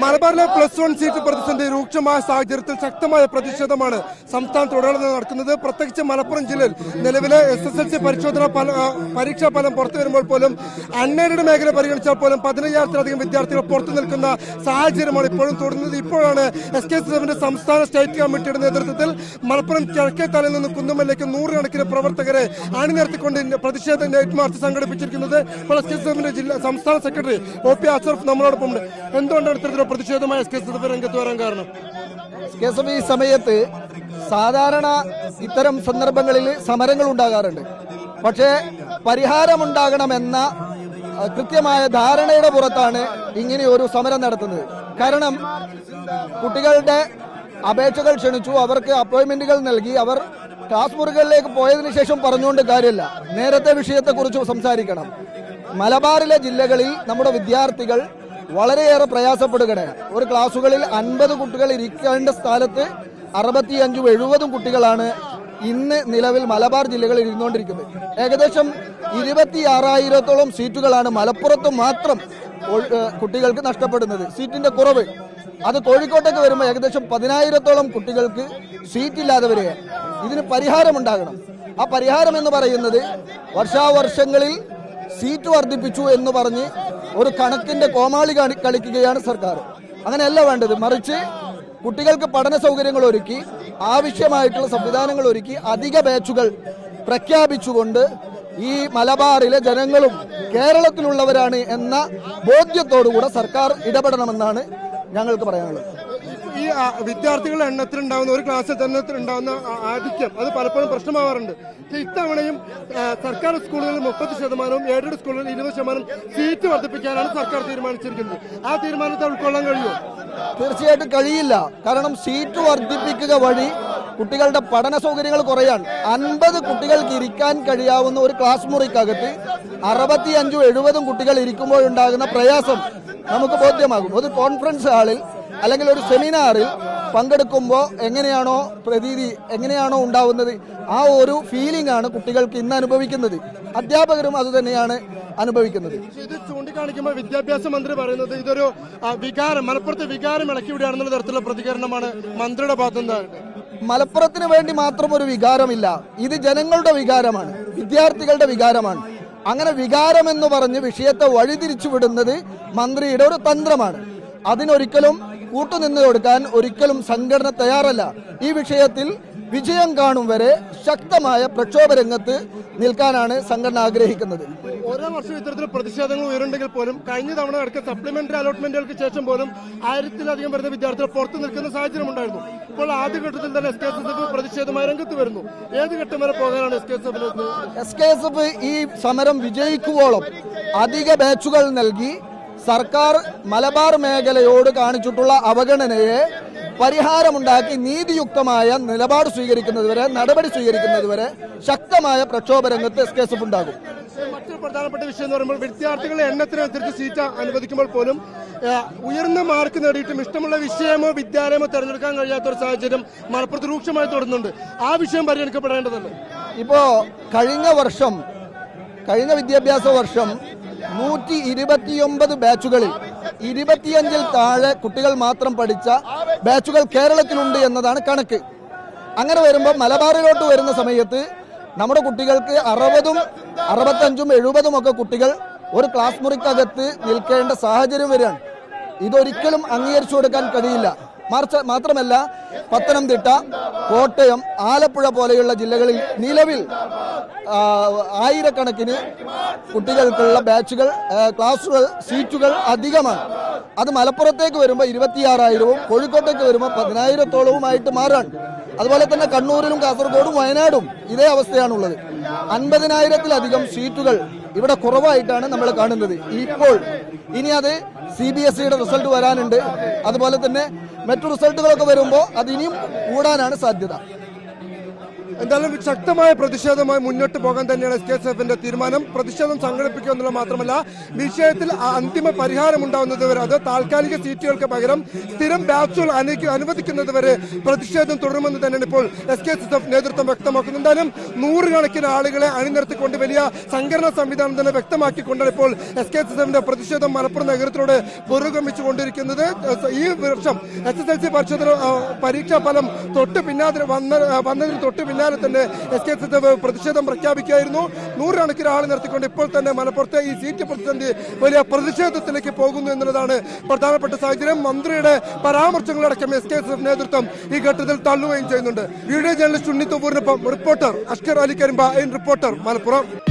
മലബാറിലെ +1 സീറ്റ് പ്രതിസന്ധി രൂക്ഷമായ സാഹചര്യത്തിൽ ശക്തമായ പ്രതിഷേധമാണ് സംസ്ഥാനത്തുടനീളം നടക്കുന്നത്. പ്രത്യേകിച്ച് മലപ്പുറം ജില്ലയിൽ നിലവിലെ SSLC പരീക്ഷാ ഫലം പുറത്തു വരുമ്പോൾ പോലും അൺഎയ്ഡഡ് മേഖല പരിഗണിച്ചാൽ പോലും 15,000-ലധികം വിദ്യാർത്ഥികൾ പുറത്തു നിൽക്കുന്ന സാഹചര്യമാണ് ഇപ്പോഴും തുടരുന്നത്. ഇപ്പോഴാണ് SKSSFന്റെ സംസ്ഥാന സ്റ്റേറ്റ് കമ്മിറ്റിയുടെ നേതൃത്വത്തിൽ മലപ്പുറം കിഴക്കേത്തലയിൽ നിന്ന് കുന്നുമല്ലേക്ക് 100 കണക്കിന് പ്രവർത്തകരെ അണിനിരത്തിക്കൊണ്ട് പ്രതിഷേധ നൈറ്റ് മാർച്ച് സംഘടിപ്പിച്ചിരിക്കുന്നത്. ഇപ്പോൾ SKSSFന്റെ സംസ്ഥാന സെക്രട്ടറി OP അഷ്റഫ് നമ്മളോടൊപ്പം ഉണ്ട്. എന്തുകൊണ്ടാണ് ഇത്തരത്തിലുള്ള പ്രതിഷേധമായ SKSSF രംഗത്ത് വരാൻ കാരണം? SKSSF ഈ സമയത്ത് സാധാരണ ഇത്തരം സന്ദർഭങ്ങളിൽ സമരങ്ങൾ ഉണ്ടാകാറുണ്ട്. പക്ഷേ പരിഹാരമുണ്ടാകണമെന്ന കൃത്യമായ ധാരണയുടെ പുറത്താണ് ഇങ്ങനെ ഒരു സമരം നടത്തുന്നത്. കാരണം കുട്ടികളുടെ അപേക്ഷകൾ ക്ഷണിച്ചു, അവർക്ക് അപ്പോയിന്റ്മെന്റുകൾ നൽകി, അവർ ക്ലാസ് മുറികളിലേക്ക് പോയതിനു ശേഷം പറഞ്ഞുകൊണ്ട് കാര്യമില്ല. നേരത്തെ വിഷയത്തെക്കുറിച്ച് സംസാരിക്കണം. മലബാറിലെ ജില്ലകളിൽ നമ്മുടെ വിദ്യാർത്ഥികൾ വളരെയേറെ പ്രയാസപ്പെടുകയാണ്. ഒരു ക്ലാസുകളിൽ 50 കുട്ടികൾ ഇരിക്കേണ്ട സ്ഥലത്ത് 65-70 കുട്ടികളാണ് ഇന്ന് നിലവിൽ മലബാർ ജില്ലകളിൽ ഇരുന്നുകൊണ്ടിരിക്കുന്നത്. ഏകദേശം 26,000-ഓളം സീറ്റുകളാണ് മലപ്പുറത്ത് മാത്രം കുട്ടികൾക്ക് നഷ്ടപ്പെടുന്നത്. സീറ്റിന്റെ കുറവ് അത് കോഴിക്കോട്ടേക്ക് വരുമ്പോൾ ഏകദേശം 10,000-ഓളം കുട്ടികൾക്ക് സീറ്റില്ലാതെ വരികയാണ്. ഇതിന് പരിഹാരമുണ്ടാകണം. ആ പരിഹാരം എന്ന് പറയുന്നത് വർഷാവർഷങ്ങളിൽ സീറ്റ് വർദ്ധിപ്പിച്ചു എന്ന് പറഞ്ഞ് ഒരു കണക്കിന്റെ കോമാളി കളിക്കുകയാണ് സർക്കാർ. അങ്ങനെയല്ല വേണ്ടത്. മറിച്ച് കുട്ടികൾക്ക് പഠന സൗകര്യങ്ങൾ ഒരുക്കി, ആവശ്യമായിട്ടുള്ള സംവിധാനങ്ങൾ ഒരുക്കി, അധിക ബാച്ചുകൾ പ്രഖ്യാപിച്ചുകൊണ്ട് ഈ മലബാറിലെ ജനങ്ങളും കേരളത്തിലുള്ളവരാണ് എന്ന ബോധ്യത്തോടുകൂടെ സർക്കാർ ഇടപെടണമെന്നാണ് ഞങ്ങൾക്ക് പറയാനുള്ളത്. ഈ വിദ്യാർത്ഥികളുടെ എണ്ണത്തിലുണ്ടാവുന്ന ഒരു ക്ലാസ്സിൽ തന്നെ ഉണ്ടാവുന്ന ആധിക്യം അത് പലപ്പോഴും പ്രശ്നമാവാറുണ്ട്. പക്ഷേ ഇത്തവണയും സർക്കാർ സ്കൂളുകളിൽ 30%, എയ്ഡഡ് സ്കൂളുകളിൽ 20% സീറ്റ് വർദ്ധിപ്പിക്കാനാണ് സർക്കാർ തീരുമാനിച്ചിരിക്കുന്നത്. ആ തീരുമാനത്തെ ഉൾക്കൊള്ളാൻ കഴിയുമോ? തീർച്ചയായിട്ടും കഴിയില്ല. കാരണം സീറ്റ് വർദ്ധിപ്പിക്കുക വഴി കുട്ടികളുടെ പഠന സൗകര്യങ്ങൾ കുറയാൻ 50 കുട്ടികൾക്ക് ഇരിക്കാൻ കഴിയാവുന്ന ഒരു ക്ലാസ് മുറിക്കകത്ത് 65-70 കുട്ടികൾ ഇരിക്കുമ്പോഴുണ്ടാകുന്ന പ്രയാസം നമുക്ക് ബോധ്യമാകും. ഒരു കോൺഫറൻസ് ഹാളിൽ അല്ലെങ്കിൽ ഒരു സെമിനാറിൽ പങ്കെടുക്കുമ്പോൾ എങ്ങനെയാണോ പ്രതീതി, എങ്ങനെയാണോ ഉണ്ടാവുന്നത്, ആ ഒരു ഫീലിംഗ് ആണ് കുട്ടികൾക്ക് ഇന്ന് അനുഭവിക്കുന്നത്. അധ്യാപകരും അത് തന്നെയാണ് അനുഭവിക്കുന്നത്. ഇത് ചൂണ്ടിക്കാണിക്കുമ്പോൾ വിദ്യാഭ്യാസ മന്ത്രി പറയുന്നത് ഇതൊരു വികാരം, മലപ്പുറത്തെ വികാരം ഇളക്കിവിടുകയാണെന്നുള്ള തരത്തിലുള്ള പ്രതികരണമാണ് മന്ത്രിയുടെ ഭാഗത്തുനിന്ന്. മലപ്പുറത്തിന് വേണ്ടി മാത്രം ഒരു വികാരമില്ല, ഇത് ജനങ്ങളുടെ വികാരമാണ്, വിദ്യാർത്ഥികളുടെ വികാരമാണ്. അങ്ങനെ വികാരം എന്ന് പറഞ്ഞ് വിഷയത്തെ വഴിതിരിച്ചു വിടുന്നത് മന്ത്രിയുടെ ഒരു തന്ത്രമാണ്. അതിനൊരിക്കലും കൂട്ടുനിന്ന് കൊടുക്കാൻ ഒരിക്കലും സംഘടന തയ്യാറല്ല. ഈ വിഷയത്തിൽ വിജയം കാണും വരെ ശക്തമായ പ്രക്ഷോഭ രംഗത്ത് നിൽക്കാനാണ് സംഘടന ആഗ്രഹിക്കുന്നത്. ഓരോ വർഷം ഇത്തരത്തിൽ പ്രതിഷേധങ്ങൾ ഉയരുണ്ടെങ്കിൽ പോലും കഴിഞ്ഞ തവണ നടക്കുന്ന സപ്ലിമെന്ററി അലോട്ട്മെന്റുകൾക്ക് ശേഷം പോലും 1000-ലധികം വരുന്ന വിദ്യാർത്ഥികൾ പുറത്തു നിൽക്കുന്ന സാഹചര്യം ഉണ്ടായിരുന്നു. ഇപ്പോൾ ആദ്യഘട്ടത്തിൽ തന്നെ SKSSF പ്രതിഷേധമായി രംഗത്ത് വരുന്നു. ഏത് ഘട്ടം വരെ പോകാനാണ് SKSSF ഈ സമരം വിജയിക്കുവോളം അധിക ബാച്ചുകൾ നൽകി സർക്കാർ മലബാർ മേഖലയോട് കാണിച്ചിട്ടുള്ള അവഗണനയെ പരിഹാരമുണ്ടാക്കി നീതിയുക്തമായ നിലപാട് സ്വീകരിക്കുന്നതുവരെ, നടപടി സ്വീകരിക്കുന്നതുവരെ ശക്തമായ പ്രക്ഷോഭ രംഗത്ത് SKSSF ഉണ്ടാകും. മറ്റൊരു പ്രധാനപ്പെട്ട വിഷയം എന്ന് പറയുമ്പോൾ വിദ്യാർത്ഥികളുടെ എണ്ണത്തിനനുസരിച്ച് സീറ്റ് അനുവദിക്കുമ്പോൾ പോലും ഉയർന്ന മാർക്ക് നേടിയിട്ടും ഇഷ്ടമുള്ള വിഷയമോ വിദ്യാലയമോ തെരഞ്ഞെടുക്കാൻ കഴിയാത്ത ഒരു സാഹചര്യം മലപ്പുറത്ത് രൂക്ഷമായി തുടരുന്നുണ്ട്. ആ വിഷയം പരിഗണിക്കപ്പെടേണ്ടതല്ലേ? ഇപ്പോ കഴിഞ്ഞ വിദ്യാഭ്യാസ വർഷം 129 ബാച്ചുകളിൽ 25-ൽ താഴെ കുട്ടികൾ മാത്രം പഠിച്ച ബാച്ചുകൾ കേരളത്തിലുണ്ട് എന്നതാണ് കണക്ക്. അങ്ങനെ വരുമ്പോൾ മലബാറിലോട്ട് വരുന്ന സമയത്ത് നമ്മുടെ കുട്ടികൾക്ക് 60-ഉം 65-ഉം 70-ഉം ഒക്കെ കുട്ടികൾ ഒരു ക്ലാസ് മുറിക്കകത്ത് നിൽക്കേണ്ട സാഹചര്യം വരികയാണ്. ഇതൊരിക്കലും അംഗീകരിച്ചു കൊടുക്കാൻ കഴിയില്ല. മാത്രമല്ല പത്തനംതിട്ട, കോട്ടയം, ആലപ്പുഴ പോലെയുള്ള ജില്ലകളിൽ നിലവിൽ ആയിരക്കണക്കിന് കുട്ടികൾക്കുള്ള ബാച്ചുകൾ, ക്ലാസുകൾ, സീറ്റുകൾ അധികമാണ്. അത് മലപ്പുറത്തേക്ക് വരുമ്പോൾ 26,000-ഉം കോഴിക്കോട്ടേക്ക് വരുമ്പോൾ 10,000-ഓളവുമായിട്ട് മാറാണ്. അതുപോലെ തന്നെ കണ്ണൂരിലും കാസർഗോഡും വയനാടും ഇതേ അവസ്ഥയാണുള്ളത്. 50,000-ലധികം സീറ്റുകൾ ഇവിടെ കുറവായിട്ടാണ് നമ്മൾ കാണുന്നത്. ഇനി അത് CBSEയുടെ റിസൾട്ട് വരാനുണ്ട്. അതുപോലെ തന്നെ മറ്റു റിസൾട്ടുകളൊക്കെ വരുമ്പോൾ അത് ഇനിയും കൂടാനാണ് സാധ്യത. എന്തായാലും ശക്തമായ പ്രതിഷേധമായി മുന്നോട്ട് പോകാൻ തന്നെയാണ് SKSF-ന്റെ തീരുമാനം. പ്രതിഷേധം സംഘടിപ്പിക്കുക എന്നുള്ളത് മാത്രമല്ല, വിഷയത്തിൽ അന്തിമ പരിഹാരം ഉണ്ടാവുന്നത് വരെ, അത് താൽക്കാലിക സീറ്റുകൾക്ക് പകരം സ്ഥിരം ബാച്ചുകൾ അനുവദിക്കുന്നത് വരെ പ്രതിഷേധം തുടരുമെന്ന് തന്നെയാണ് ഇപ്പോൾ SKSF നേതൃത്വം വ്യക്തമാക്കുന്നത്. എന്തായാലും നൂറുകണക്കിന് ആളുകളെ അണിനിരത്തിക്കൊണ്ട് വലിയ സംഘടനാ സംവിധാനം തന്നെ വ്യക്തമാക്കിക്കൊണ്ടാണ് ഇപ്പോൾ SKSF-ന്റെ പ്രതിഷേധം മലപ്പുറം നഗരത്തിലൂടെ പുരോഗമിച്ചുകൊണ്ടിരിക്കുന്നത്. ഈ വർഷം SSLC പരിശോധന പരീക്ഷാ ഫലം വന്നതിന് തൊട്ട് പിന്നാലെ തന്നെ SKSF പ്രതിഷേധം പ്രഖ്യാപിക്കുകയായിരുന്നു. നൂറുകണക്കിന് ആൾ നിർത്തിക്കൊണ്ട് ഇപ്പോൾ തന്നെ മലപ്പുറത്തെ ഈ സീറ്റ് പ്രതിസന്ധി വലിയ പ്രതിഷേധത്തിലേക്ക് പോകുന്നു എന്നുള്ളതാണ് പ്രധാനപ്പെട്ട സാഹചര്യം. മന്ത്രിയുടെ പരാമർശങ്ങളടക്കം SKSF നേതൃത്വം ഈ ഘട്ടത്തിൽ തള്ളുകയും ചെയ്യുന്നുണ്ട്. വീഡിയോ ജേർണലിസ്റ്റ് ഉണ്ണി തുവൂരിനൊപ്പം റിപ്പോർട്ടർ അഷ്കർ അലി കരിമ്പ, റിപ്പോർട്ടർ മലപ്പുറം.